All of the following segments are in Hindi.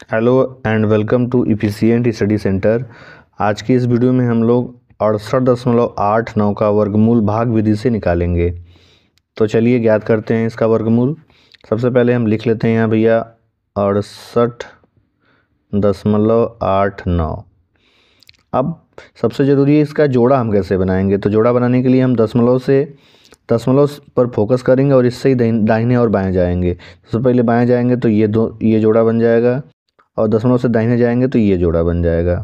Hello and welcome to efficient study centre. आज की इस वीडियो में हम लोग 68.89 का वर्गमूल भाग विधि से निकालेंगे। तो चलिए ज्ञात करते हैं इसका वर्गमूल। सबसे पहले हम लिख लेते हैं यहाँ भैया 68.89। अब सबसे ज़रूरी है इसका जोड़ा हम कैसे बनाएंगे। तो जोड़ा बनाने के लिए हम दशमलव पर फोकस करेंगे और इससे ही दाहिने और बाएं जाएंगे। सबसे पहले बाएं जाएंगे तो ये जोड़ा बन जाएगा और दशमलव से दाहिने जाएंगे तो ये जोड़ा बन जाएगा।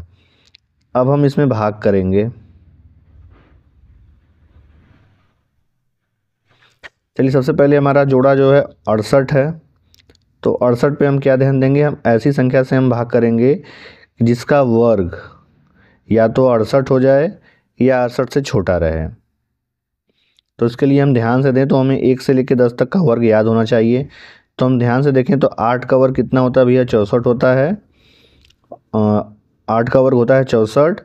अब हम इसमें भाग करेंगे। चलिए सबसे पहले हमारा जोड़ा जो है 68 है, तो 68 पे हम क्या ध्यान देंगे, हम ऐसी संख्या से हम भाग करेंगे जिसका वर्ग या तो 68 हो जाए या 68 से छोटा रहे। तो इसके लिए हम ध्यान से दें तो हमें 1 से लेकर 10 तक का वर्ग याद होना चाहिए। तो हम ध्यान से देखें तो 8 का वर्ग कितना होता है भैया, 64 होता है। 8 का वर्ग होता है 64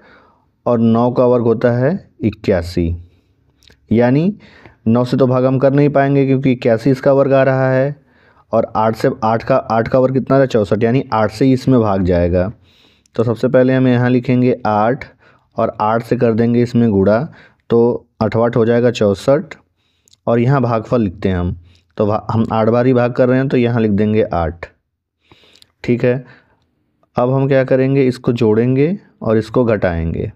और 9 का वर्ग होता है 81। यानी 9 से तो भाग हम कर नहीं पाएंगे क्योंकि 81 इसका वर्ग आ रहा है और 8 का वर्ग कितना है, 64, यानी 8 से ही इसमें भाग जाएगा। तो सबसे पहले हम यहाँ लिखेंगे 8 और 8 से कर देंगे इसमें गुणा, तो 8 हो जाएगा 64 और यहाँ भागफल लिखते हैं हम। तो हम 8 बार ही भाग कर रहे हैं तो यहाँ लिख देंगे 8। ठीक है, अब हम क्या करेंगे, इसको जोड़ेंगे और इसको घटाएंगे।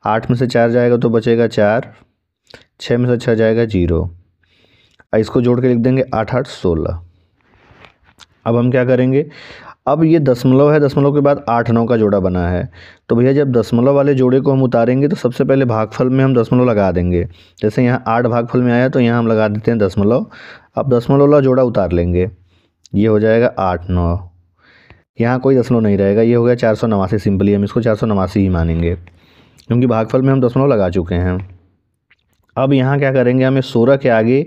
8 में से 4 जाएगा तो बचेगा 4, 6 में से 6 जाएगा 0। इसको जोड़ के लिख देंगे 8 8 16। अब हम क्या करेंगे, अब ये दशमलव है, दशमलव के बाद 8 9 का जोड़ा बना है। तो भैया जब दशमलव वाले जोड़े को हम उतारेंगे तो सबसे पहले भागफल में हम दशमलव लगा देंगे। जैसे यहाँ 8 भागफल में आया तो यहाँ हम लगा देते हैं दशमलव। अब दशमलव वाला जोड़ा उतार लेंगे, ये हो जाएगा 8 9, यहाँ कोई दशमलव नहीं रहेगा, ये हो गया 489। सिंपली हम इसको 489 ही मानेंगे क्योंकि भागफल में हम दशमलव लगा चुके हैं। अब यहाँ क्या करेंगे, हमें 16 के आगे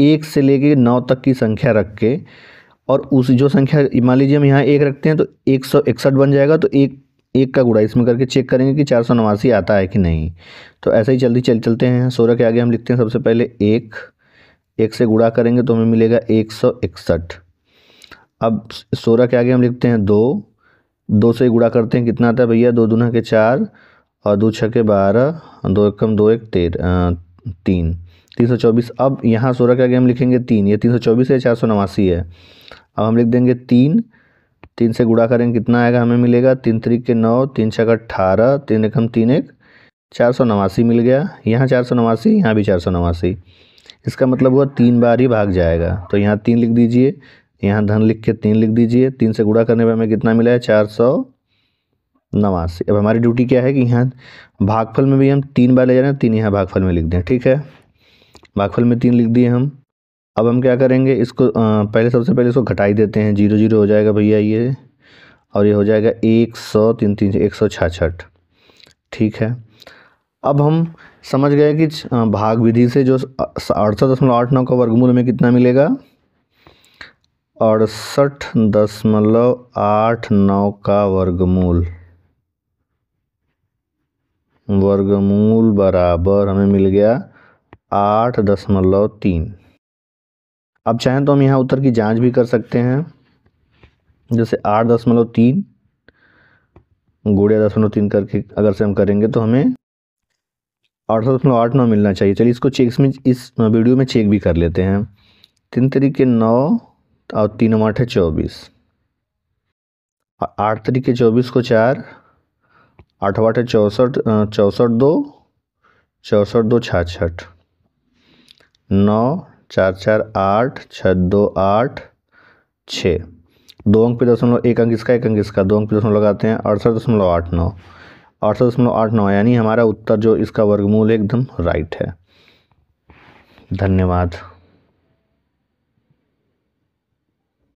1 से लेके 9 तक की संख्या रख के और उस जो संख्या, मान लीजिए हम यहाँ 1 रखते हैं तो 161 बन जाएगा। तो एक का गुणा इसमें करके चेक करेंगे कि 489 आता है कि नहीं। तो ऐसे ही चलते हैं। 16 के आगे हम लिखते हैं सबसे पहले 1 से गुणा करेंगे तो हमें मिलेगा 161। अब 16 के आगे हम लिखते हैं 2 से गुणा करते हैं, कितना आता है भैया, 2 दूना के 4 और 2 6 के 12, 2 एकम 2 1 3, 324। अब यहाँ 16 के आगे हम लिखेंगे 3, ये 324 है, 489 है। अब हम लिख देंगे 3 से गुणा करेंगे, कितना आएगा, हमें मिलेगा 3 3 के 9, 3 6 18, 3 एकम 3 1, 489 मिल गया। यहाँ 489, यहाँ भी 489। इसका मतलब हुआ 3 बार ही भाग जाएगा। तो यहाँ 3 लिख दीजिए, यहाँ धन लिख के 3 लिख दीजिए। 3 से गुणा करने पर हमें कितना मिला है, 489। अब हमारी ड्यूटी क्या है कि यहाँ भागफल में भी हम 3 बार ले जा रहे हैं, 3 यहाँ भागफल में लिख दें। ठीक है, भागफल में 3 लिख दिए हम। अब हम क्या करेंगे, इसको सबसे पहले इसको घटाई देते हैं। 0 0 हो जाएगा भैया ये, और ये हो जाएगा 100, 3 3 166। ठीक है, अब हम समझ गए कि भाग विधि से जो 68.89 का वर्गमूल में कितना मिलेगा, 68.89 का वर्गमूल बराबर हमें मिल गया 8.3। अब चाहें तो हम यहाँ उत्तर की जांच भी कर सकते हैं। जैसे 8.3 गुणे 0.3 करके अगर से हम करेंगे तो हमें 8.89 मिलना चाहिए। चलिए इसको इस वीडियो में चेक भी कर लेते हैं। 3 3 के 9 और 3 8 24, 8 3 के 24 को 4, 8 8 64, 64 2, 64 2 66, 9 4 4 8, 6 2 8, 6। 2 अंक पे दशमलव, 1 अंक इसका 1 अंक इसका, 2 अंक पे दशमलव लगाते हैं। 68.89, 68.89 यानी हमारा उत्तर जो इसका वर्गमूल एकदम राइट है। धन्यवाद।